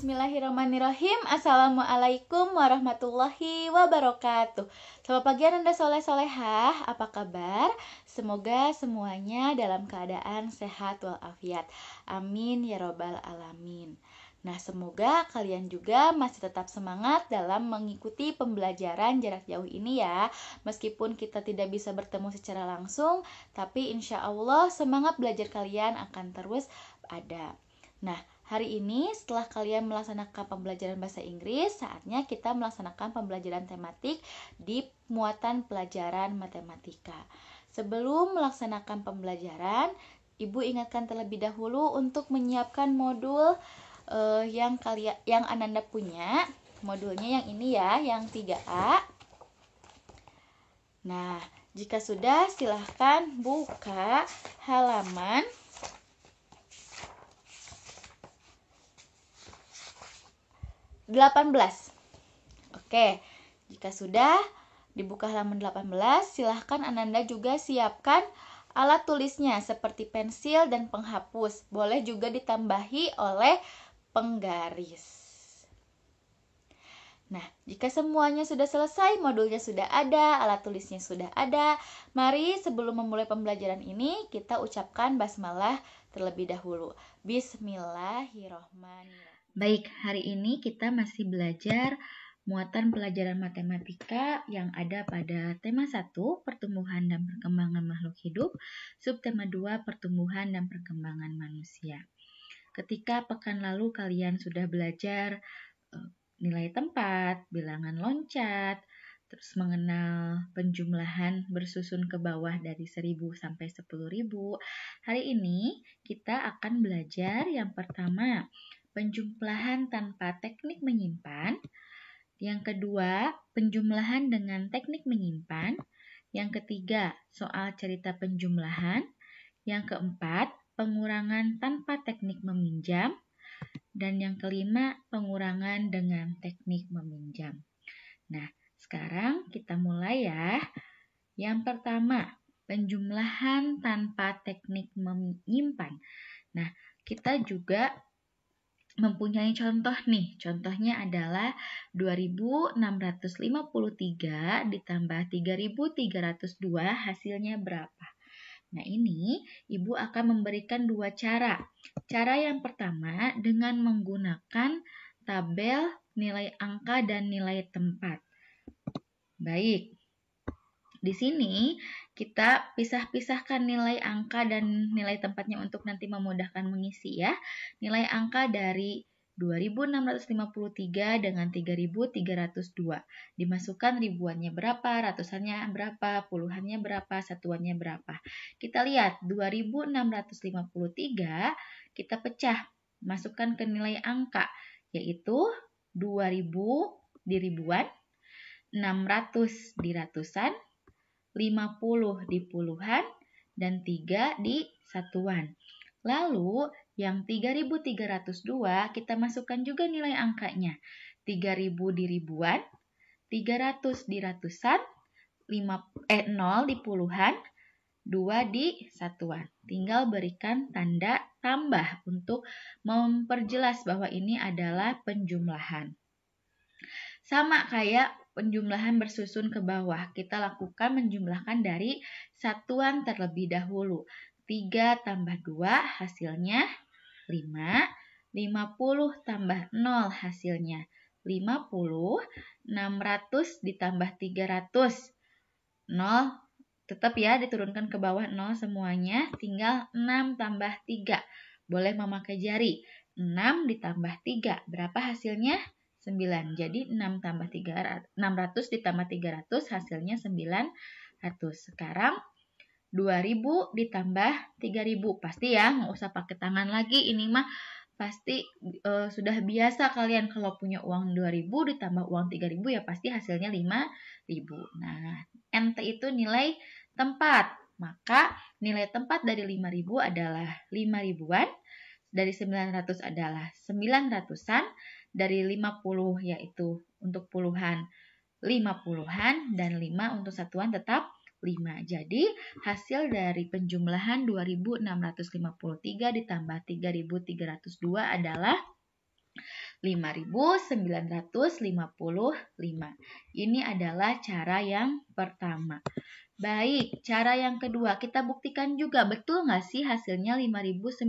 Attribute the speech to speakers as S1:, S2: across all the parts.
S1: Bismillahirrahmanirrahim. Assalamualaikum warahmatullahi wabarakatuh. Selamat pagi Anda soleh-solehah. Apa kabar? Semoga semuanya dalam keadaan sehat walafiat. Amin ya robbal alamin. Nah, semoga kalian juga masih tetap semangat dalam mengikuti pembelajaran jarak jauh ini ya. Meskipun kita tidak bisa bertemu secara langsung, tapi insya Allah semangat belajar kalian akan terus ada. Nah, hari ini setelah kalian melaksanakan pembelajaran bahasa Inggris, saatnya kita melaksanakan pembelajaran tematik di muatan pelajaran matematika. Sebelum melaksanakan pembelajaran, Ibu ingatkan terlebih dahulu untuk menyiapkan modul yang Ananda punya. Modulnya yang ini ya, yang 3A. Nah, jika sudah silahkan buka halaman 18. Oke, jika sudah dibuka halaman 18, silahkan Ananda juga siapkan alat tulisnya seperti pensil dan penghapus. Boleh juga ditambahi oleh penggaris. Nah, jika semuanya sudah selesai, modulnya sudah ada, alat tulisnya sudah ada, mari sebelum memulai pembelajaran ini, kita ucapkan basmalah terlebih dahulu. Bismillahirrohmanirrohim. Baik, hari ini kita masih belajar muatan pelajaran matematika yang ada pada tema 1, pertumbuhan dan perkembangan makhluk hidup, subtema 2, pertumbuhan dan perkembangan manusia. Ketika pekan lalu kalian sudah belajar nilai tempat, bilangan loncat, terus mengenal penjumlahan bersusun ke bawah dari 1000 sampai 10.000. Hari ini kita akan belajar yang pertama, penjumlahan tanpa teknik menyimpan. Yang kedua, penjumlahan dengan teknik menyimpan. Yang ketiga, soal cerita penjumlahan. Yang keempat, pengurangan tanpa teknik meminjam. Dan yang kelima, pengurangan dengan teknik meminjam. Nah, sekarang kita mulai ya. Yang pertama, penjumlahan tanpa teknik menyimpan. Nah, kita juga mempunyai contoh nih. Contohnya adalah 2653 ditambah 3302 hasilnya berapa? Nah, ini Ibu akan memberikan dua cara. Cara yang pertama dengan menggunakan tabel nilai angka dan nilai tempat. Baik. Di sini kita pisah-pisahkan nilai angka dan nilai tempatnya untuk nanti memudahkan mengisi ya. Nilai angka dari 2653 dengan 3302. Dimasukkan ribuannya berapa, ratusannya berapa, puluhannya berapa, satuannya berapa. Kita lihat 2653 kita pecah, masukkan ke nilai angka yaitu 2000 di ribuan, 600 di ratusan, 50 di puluhan, dan 3 di satuan. Lalu yang 3302 kita masukkan juga nilai angkanya. 3000 di ribuan, 300 di ratusan, 0 di puluhan, 2 di satuan. Tinggal berikan tanda tambah untuk memperjelas bahwa ini adalah penjumlahan. Sama kayak penjumlahan bersusun ke bawah. Kita lakukan menjumlahkan dari satuan terlebih dahulu. 3 tambah 2 hasilnya 5. 50 tambah 0 hasilnya 50. 600 ditambah 300. 0 tetap ya diturunkan ke bawah 0 semuanya. Tinggal 6 tambah 3. Boleh memakai jari. 6 ditambah 3. Berapa hasilnya? 9. Jadi 600 ditambah 300 hasilnya 900. Sekarang 2000 ditambah 3000. Pasti ya nggak usah pakai tangan lagi. Ini mah pasti sudah biasa kalian kalau punya uang 2000 ditambah uang 3000 ya pasti hasilnya 5000. Nah, NT itu nilai tempat. Maka nilai tempat dari 5000 adalah 5000-an. Dari 900 adalah 900-an. Dari 50 yaitu untuk puluhan 50-an dan 5 untuk satuan tetap 5. Jadi hasil dari penjumlahan 2653 ditambah 3302 adalah 5.955. Ini adalah cara yang pertama. Baik, cara yang kedua kita buktikan juga betul nggak sih hasilnya 5.955?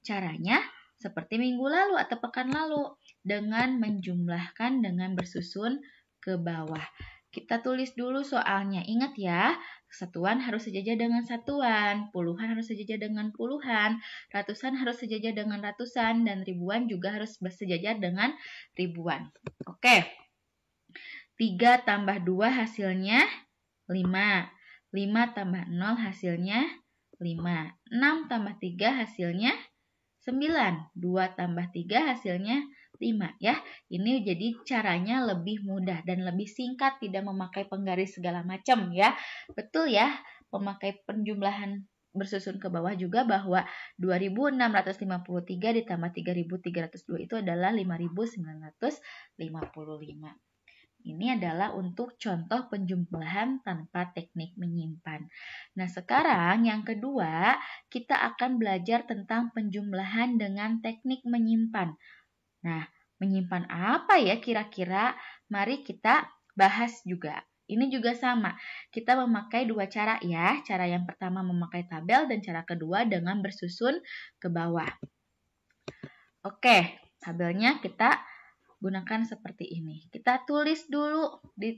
S1: Caranya seperti minggu lalu atau pekan lalu dengan menjumlahkan dengan bersusun ke bawah. Kita tulis dulu soalnya. Ingat ya, satuan harus sejajar dengan satuan, puluhan harus sejajar dengan puluhan, ratusan harus sejajar dengan ratusan, dan ribuan juga harus bersejajar dengan ribuan. Oke. 3 tambah 2 hasilnya 5. 5 tambah 0 hasilnya 5. 6 tambah 3 hasilnya 9. 2 tambah 3 hasilnya 5 ya. Ini jadi caranya lebih mudah dan lebih singkat, tidak memakai penggaris segala macam ya. Betul ya, memakai penjumlahan bersusun ke bawah juga bahwa 2.653 ditambah 3.302 itu adalah 5.955. Ini adalah untuk contoh penjumlahan tanpa teknik menyimpan. Nah, sekarang yang kedua, kita akan belajar tentang penjumlahan dengan teknik menyimpan. Nah, menyimpan apa ya kira-kira? Mari kita bahas juga. Ini juga sama. Kita memakai dua cara ya. Cara yang pertama memakai tabel dan cara kedua dengan bersusun ke bawah. Oke, tabelnya kita gunakan seperti ini. Kita tulis dulu di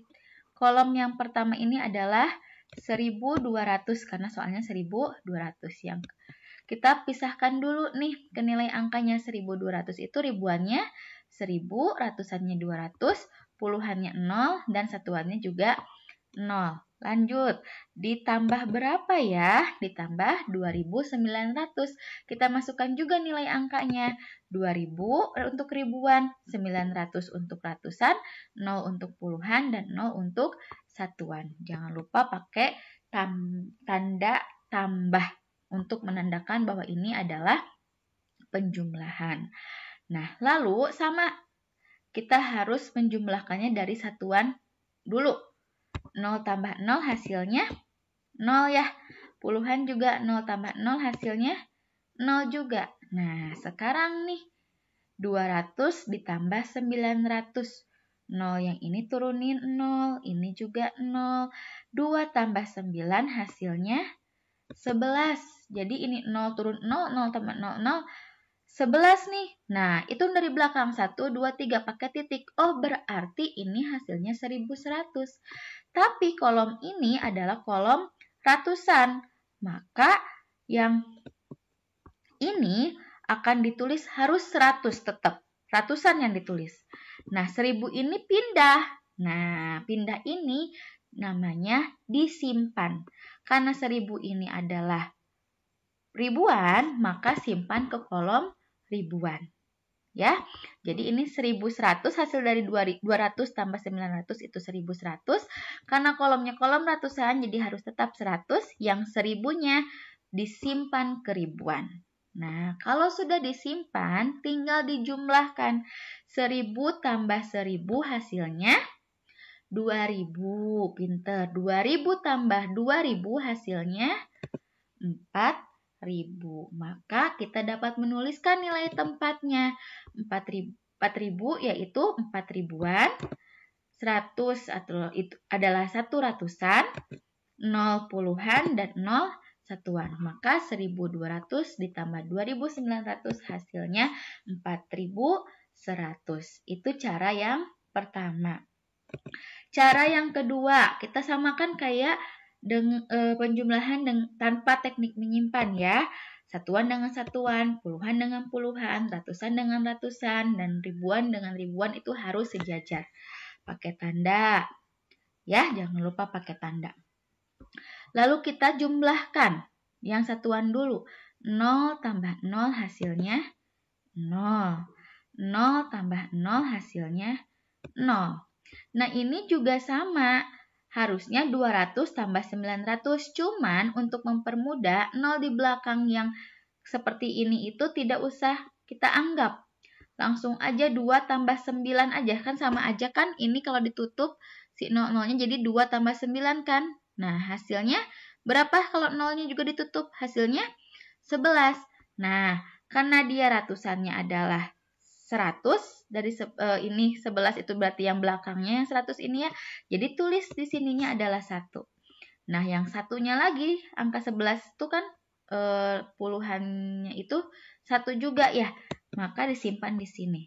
S1: kolom yang pertama ini adalah 1.200 karena soalnya 1.200 yang kita pisahkan dulu nih ke nilai angkanya 1.200 itu ribuannya 1.000, ratusannya 200, puluhannya 0 dan satuannya juga 0. Lanjut, ditambah berapa ya? Ditambah 2.900. Kita masukkan juga nilai angkanya. 2.000 untuk ribuan, 900 untuk ratusan, 0 untuk puluhan, dan 0 untuk satuan. Jangan lupa pakai tanda tambah untuk menandakan bahwa ini adalah penjumlahan. Nah, lalu sama kita harus menjumlahkannya dari satuan dulu. 0 tambah 0 hasilnya 0 ya. Puluhan juga 0 tambah 0 hasilnya 0 juga. Nah, sekarang nih 200 ditambah 900. 0 yang ini turunin 0, ini juga 0. 2 tambah 9 hasilnya 11. Jadi ini 0 turun 0, 0 tambah 0, 0. 11 nih. Nah, itu dari belakang 1, 2, 3 pakai titik. Oh, berarti ini hasilnya 1.100. Tapi kolom ini adalah kolom ratusan. Maka yang ini akan ditulis harus 100 tetap. Ratusan yang ditulis. Nah, 1.000 ini pindah. Nah, pindah ini namanya disimpan. Karena 1.000 ini adalah ribuan, maka simpan ke kolom ribuan. Ya, jadi ini 1.100 hasil dari 200 tambah 900 itu 1.100. Karena kolomnya kolom ratusan, jadi harus tetap 100. Yang 1.000-nya disimpan ke ribuan. Nah, kalau sudah disimpan, tinggal dijumlahkan. 1.000 tambah 1.000 hasilnya 2.000. Pinter. 2.000 tambah 2.000 hasilnya 4.000. Maka kita dapat menuliskan nilai tempatnya. 4.000 yaitu 4 ribuan. 100 atau itu adalah 1 ratusan. 0 puluhan dan 0 satuan. Maka 1.200 ditambah 2.900 hasilnya 4.100. Itu cara yang pertama. Cara yang kedua, kita samakan kayak penjumlahan tanpa teknik menyimpan ya. Satuan dengan satuan, puluhan dengan puluhan, ratusan dengan ratusan, dan ribuan dengan ribuan itu harus sejajar. Pakai tanda. Ya, jangan lupa pakai tanda. Lalu kita jumlahkan yang satuan dulu. 0 tambah 0 hasilnya 0. 0 tambah 0 hasilnya 0. Nah, ini juga sama. Harusnya 200 tambah 900. Cuman untuk mempermudah 0 di belakang yang seperti ini itu tidak usah kita anggap. Langsung aja 2 tambah 9 aja. Kan sama aja kan ini kalau ditutup si 0-0-nya jadi 2 tambah 9 kan. Nah, hasilnya berapa kalau 0-nya juga ditutup? Hasilnya 11. Nah, Karena dia ratusannya adalah 100, dari ini 11 itu berarti yang belakangnya yang 100 ini ya. Jadi tulis di sininya adalah 1. Nah, yang satunya lagi, angka 11 itu kan puluhannya itu 1 juga ya. Maka disimpan di sini.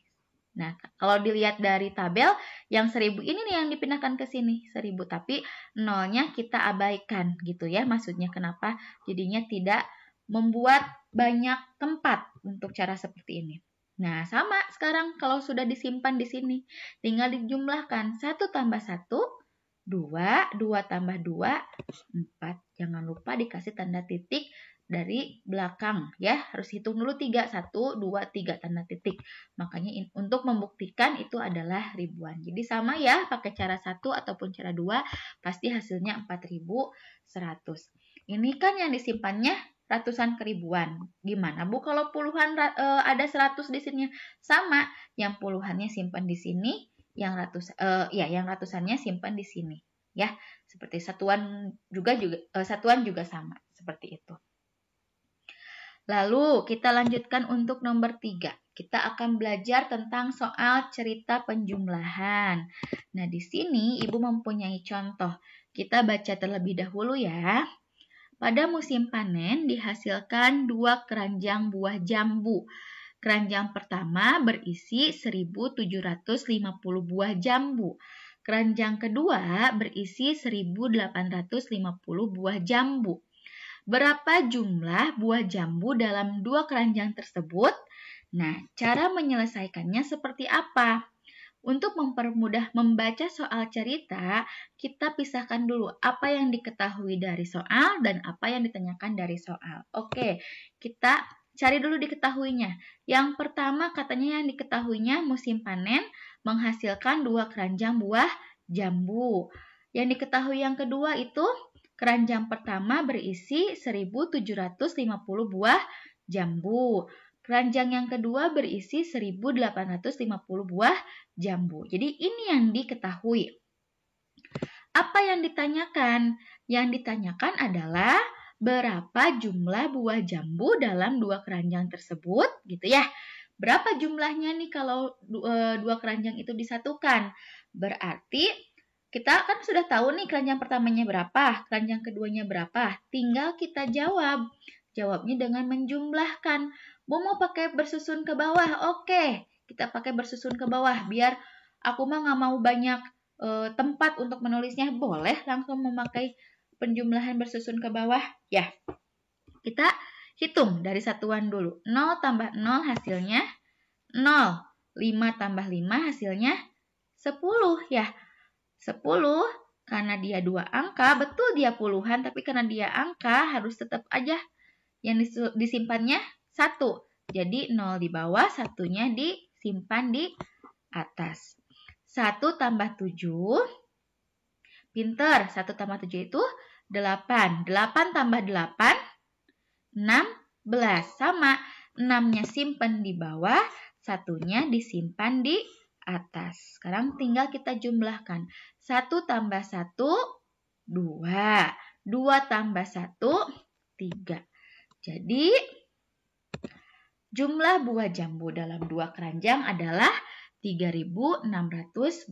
S1: Nah, kalau dilihat dari tabel, yang 1000 ini nih yang dipindahkan ke sini, 1000. Tapi nolnya kita abaikan gitu ya. Maksudnya kenapa? Jadinya tidak membuat banyak tempat untuk cara seperti ini. Nah, sama sekarang kalau sudah disimpan di sini. Tinggal dijumlahkan. 1 tambah 1, 2. 2 tambah 2, 4. Jangan lupa dikasih tanda titik dari belakang ya. Harus hitung dulu 3. 1, 2, 3 tanda titik. Makanya untuk membuktikan itu adalah ribuan. Jadi sama ya, pakai cara 1 ataupun cara 2, pasti hasilnya 4100. Ini kan yang disimpannya ratusan ke ribuan. Gimana Bu kalau puluhan ada 100 di sini? Sama, yang puluhannya simpan di sini, yang ratusannya simpan di sini. Ya, seperti satuan juga sama seperti itu. Lalu kita lanjutkan untuk nomor 3. Kita akan belajar tentang soal cerita penjumlahan. Nah, di sini Ibu mempunyai contoh. Kita baca terlebih dahulu ya. Pada musim panen dihasilkan 2 keranjang buah jambu. Keranjang pertama berisi 1750 buah jambu. Keranjang kedua berisi 1850 buah jambu. Berapa jumlah buah jambu dalam 2 keranjang tersebut? Nah, cara menyelesaikannya seperti apa? Untuk mempermudah membaca soal cerita, kita pisahkan dulu apa yang diketahui dari soal dan apa yang ditanyakan dari soal. Oke, kita cari dulu diketahuinya. Yang pertama katanya yang diketahuinya musim panen menghasilkan 2 keranjang buah jambu. Yang diketahui yang kedua itu keranjang pertama berisi 1750 buah jambu. Keranjang yang kedua berisi 1850 buah jambu. Jadi ini yang diketahui. Apa yang ditanyakan? Yang ditanyakan adalah berapa jumlah buah jambu dalam 2 keranjang tersebut, gitu ya. Berapa jumlahnya nih kalau 2 keranjang itu disatukan? Berarti kita kan sudah tahu nih keranjang pertamanya berapa, keranjang keduanya berapa. Tinggal kita jawab. Jawabnya dengan menjumlahkan. Bu mau pakai bersusun ke bawah? Oke, kita pakai bersusun ke bawah. Biar aku mah nggak mau banyak tempat untuk menulisnya. Boleh langsung memakai penjumlahan bersusun ke bawah. Ya, kita hitung dari satuan dulu. 0 tambah 0 hasilnya 0. 5 tambah 5 hasilnya 10 ya. 10 karena dia 2 angka, betul dia puluhan, tapi karena dia angka harus tetap aja yang disimpannya 1. Jadi 0 di bawah, satunya disimpan di atas. 1 tambah 7, pinter, 1 tambah 7 itu 8. 8 tambah 8, 16. Sama, 6-nya simpan di bawah, satunya disimpan di atas. Sekarang tinggal kita jumlahkan. 1 tambah 1, 2. 2 tambah 1, 3. Jadi, jumlah buah jambu dalam 2 keranjang adalah 3.600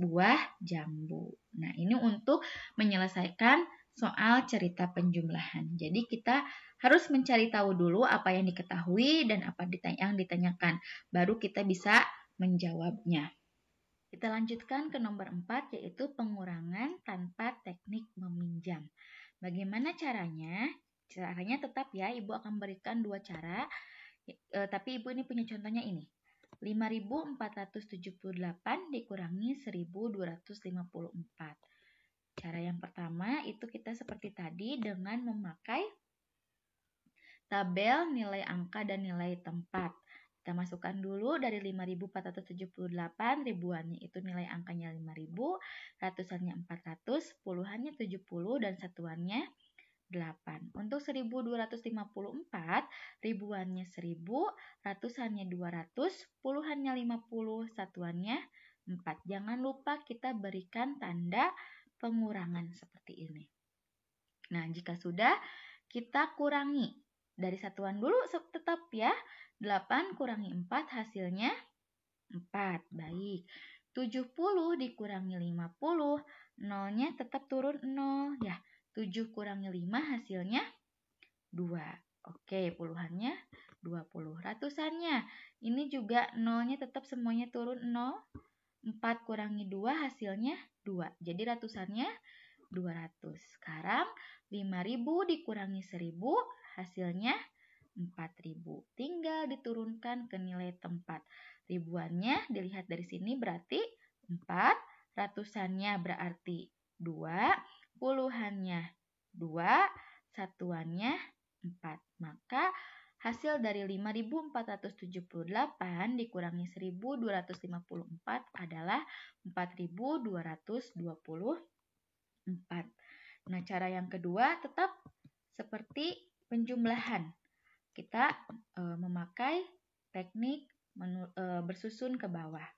S1: buah jambu. Nah, ini untuk menyelesaikan soal cerita penjumlahan. Jadi, kita harus mencari tahu dulu apa yang diketahui dan apa yang ditanyakan. Baru kita bisa menjawabnya. Kita lanjutkan ke nomor 4, yaitu pengurangan tanpa teknik meminjam. Bagaimana caranya? Caranya tetap ya, Ibu akan berikan 2 cara. Tapi Ibu ini punya contohnya ini. 5.478 dikurangi 1.254. Cara yang pertama itu kita seperti tadi dengan memakai tabel nilai angka dan nilai tempat. Kita masukkan dulu dari 5.478, ribuannya itu nilai angkanya 5.000, ratusannya 400, puluhannya 70, dan satuannya 8. Untuk 1.254, ribuannya 1.000, ratusannya 200, puluhannya 50, satuannya 4. Jangan lupa kita berikan tanda pengurangan seperti ini. Nah, jika sudah, kita kurangi. dari satuan dulu tetap ya. 8 kurangi 4 hasilnya 4. Baik. 70 dikurangi 50, nolnya tetap turun 0 ya. 7 kurangi 5 hasilnya 2. Oke, puluhannya 20. Ratusannya, ini juga nolnya tetap semuanya turun 0. 4 kurangi 2 hasilnya 2. Jadi ratusannya 200. Sekarang 5.000 dikurangi 1.000 hasilnya 4.000. Tinggal diturunkan ke nilai tempat. Ribuannya dilihat dari sini berarti 4, ratusannya berarti 2, puluhannya 2, satuannya 4. Maka hasil dari 5.478 dikurangi 1.254 adalah 4.224. Nah, cara yang kedua tetap seperti penjumlahan. Kita memakai teknik bersusun ke bawah.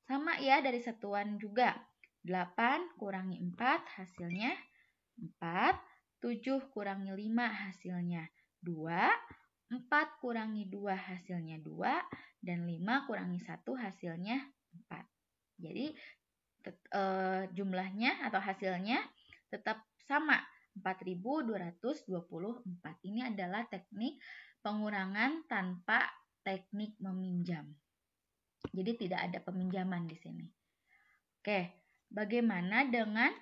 S1: Sama ya dari satuan juga. 8 kurangi 4 hasilnya 4. 7 kurangi 5 hasilnya 2. 4 kurangi 2 hasilnya 2. Dan 5 kurangi 1 hasilnya 4. Jadi jumlahnya atau hasilnya tetap sama. 4.224. Ini adalah teknik pengurangan tanpa teknik meminjam. Jadi tidak ada peminjaman di sini. Oke, bagaimana dengan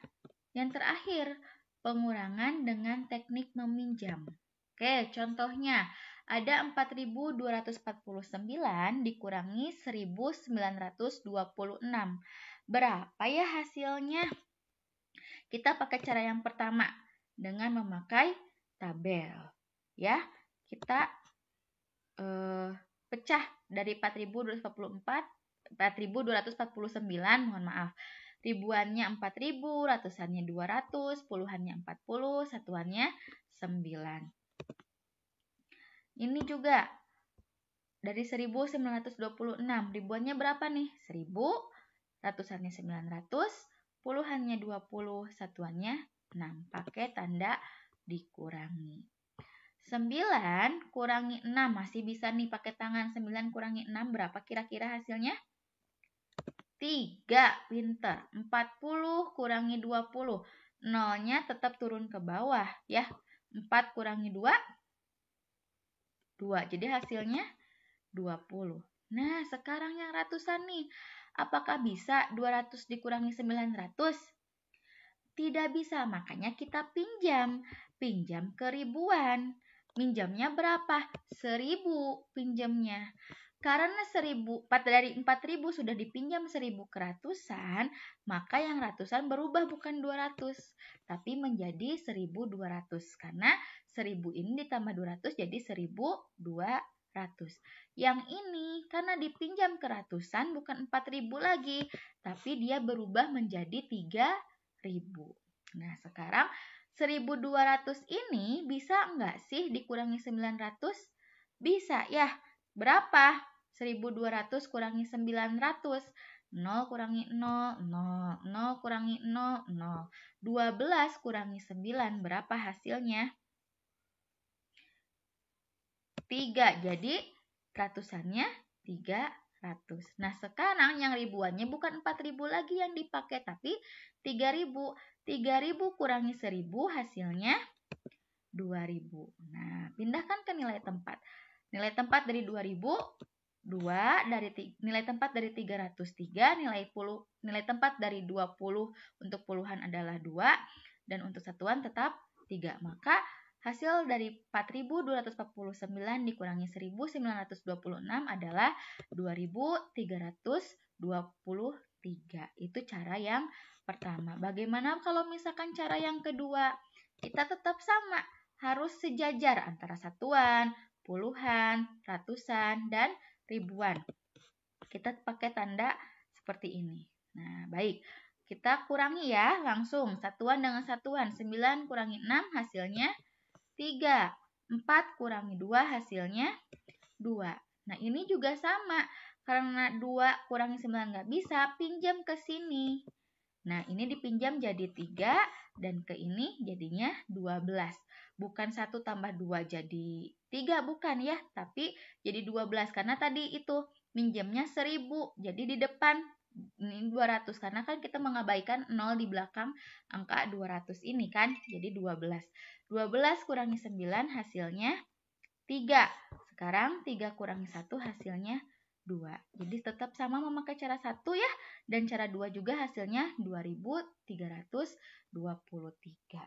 S1: yang terakhir? Pengurangan dengan teknik meminjam. Oke, contohnya ada 4.249 dikurangi 1.926. Berapa ya hasilnya? Kita pakai cara yang pertama dengan memakai tabel. Ya, kita pecah dari 4.249, mohon maaf. Ribuannya 4.000, ratusannya 200, puluhannya 40, satuannya 9. Ini juga dari 1.926, ribuannya berapa nih? 1.000, ratusannya 900, puluhannya 20, satuannya 6. Pakai tanda dikurangi. 9 kurangi 6, masih bisa nih pakai tangan. 9 kurangi 6 berapa kira-kira hasilnya? 3, pinter. 40 kurangi 20, nolnya tetap turun ke bawah ya. 4 kurangi 2, 2. Jadi hasilnya 20. Nah, sekarang yang ratusan nih. Apakah bisa 200 dikurangi 900? Tidak bisa, makanya kita pinjam. Pinjam ke ribuan. Minjamnya berapa? 1.000 pinjamnya. Karena 1.000 dari 4.000 sudah dipinjam 1.000 ke ratusan, maka yang ratusan berubah bukan 200, tapi menjadi 1.200. Karena 1.000 ini ditambah 200 jadi 1.200. Yang ini karena dipinjam ke ratusan bukan 4.000 lagi, tapi dia berubah menjadi 3.000. Nah, sekarang 1.200 ini bisa enggak sih dikurangi 900? Bisa ya. Berapa? 1.200 kurangi 900. 0 kurangi 0, 0. 0 kurangi 0, 0. 12 kurangi 9, berapa hasilnya? 3. Jadi ratusannya 300. Nah, sekarang yang ribuannya bukan 4.000 lagi yang dipakai, tapi 3.000. 3.000 kurangi 1.000 hasilnya 2.000. Nah, pindahkan ke nilai tempat. Nilai tempat dari 2.000, 2, nilai tempat dari 303, nilai tempat dari 20 untuk puluhan adalah 2, dan untuk satuan tetap 3. Maka hasil dari 4.249 dikurangi 1.926 adalah 2.323. Itu cara yang pertama. Bagaimana kalau misalkan cara yang kedua? Kita tetap sama, harus sejajar antara satuan, puluhan, ratusan, dan ribuan. Kita pakai tanda seperti ini. Nah, baik. Kita kurangi ya, langsung. Satuan dengan satuan. 9 kurangi 6 hasilnya 3. 4 kurangi 2 hasilnya 2. Nah, ini juga sama. Karena 2 kurangi 9 nggak bisa, pinjam ke sini. Nah, ini dipinjam jadi 3 dan ke ini jadinya 12. bukan 1 tambah 2 jadi 3, bukan ya, tapi jadi 12 karena tadi itu minjemnya 1000, jadi di depan ini 200 karena kan kita mengabaikan 0 di belakang angka 200 ini kan, jadi 12. 12 kurangi 9 hasilnya 3. Sekarang 3 kurangi 1 hasilnya 2. Jadi tetap sama memakai cara 1 ya. Dan cara 2 juga hasilnya 2323.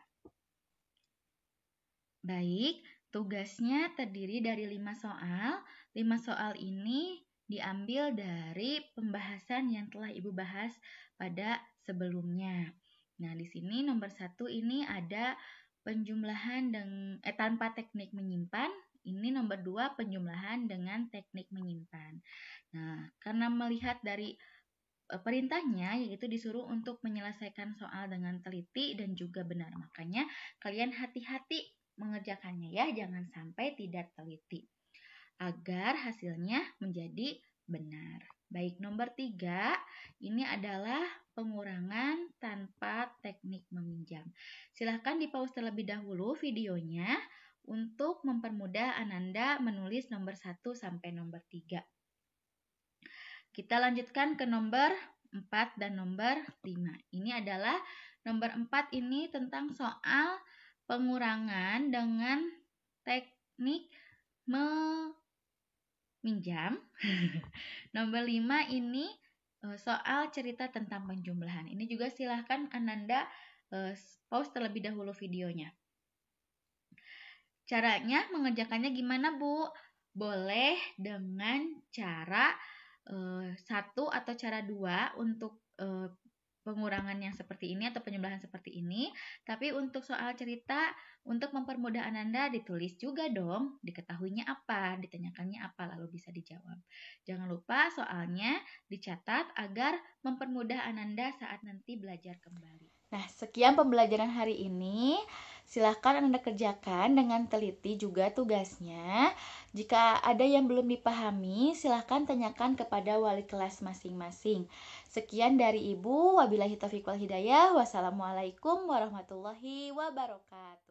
S1: Baik, tugasnya terdiri dari 5 soal. 5 soal ini diambil dari pembahasan yang telah Ibu bahas pada sebelumnya. Nah, di sini nomor 1 ini ada penjumlahan tanpa teknik menyimpan. Ini nomor 2 penjumlahan dengan teknik menyimpan. Nah, karena melihat dari perintahnya yaitu disuruh untuk menyelesaikan soal dengan teliti dan juga benar. Makanya kalian hati-hati mengerjakannya ya, jangan sampai tidak teliti agar hasilnya menjadi benar. Baik, nomor 3 ini adalah pengurangan tanpa teknik meminjam. Silahkan di-pause terlebih dahulu videonya untuk mempermudah Ananda menulis nomor 1 sampai nomor 3. Kita lanjutkan ke nomor 4 dan nomor 5. Ini adalah nomor 4 ini tentang soal pengurangan dengan teknik meminjam. Nomor 5 ini soal cerita tentang penjumlahan. Ini juga silahkan Ananda pause terlebih dahulu videonya. Caranya mengerjakannya gimana, Bu? Boleh dengan cara 1 atau cara 2 untuk pengurangan yang seperti ini atau penjumlahan seperti ini. Tapi untuk soal cerita, untuk mempermudah Ananda ditulis juga dong, diketahuinya apa, ditanyakannya apa, lalu bisa dijawab. Jangan lupa soalnya dicatat agar mempermudah Ananda saat nanti belajar kembali. Nah, sekian pembelajaran hari ini. Silahkan Anda kerjakan dengan teliti juga tugasnya. Jika ada yang belum dipahami, silahkan tanyakan kepada wali kelas masing-masing. Sekian dari Ibu. Wabillahi taufiq wal hidayah. Wassalamualaikum warahmatullahi wabarakatuh.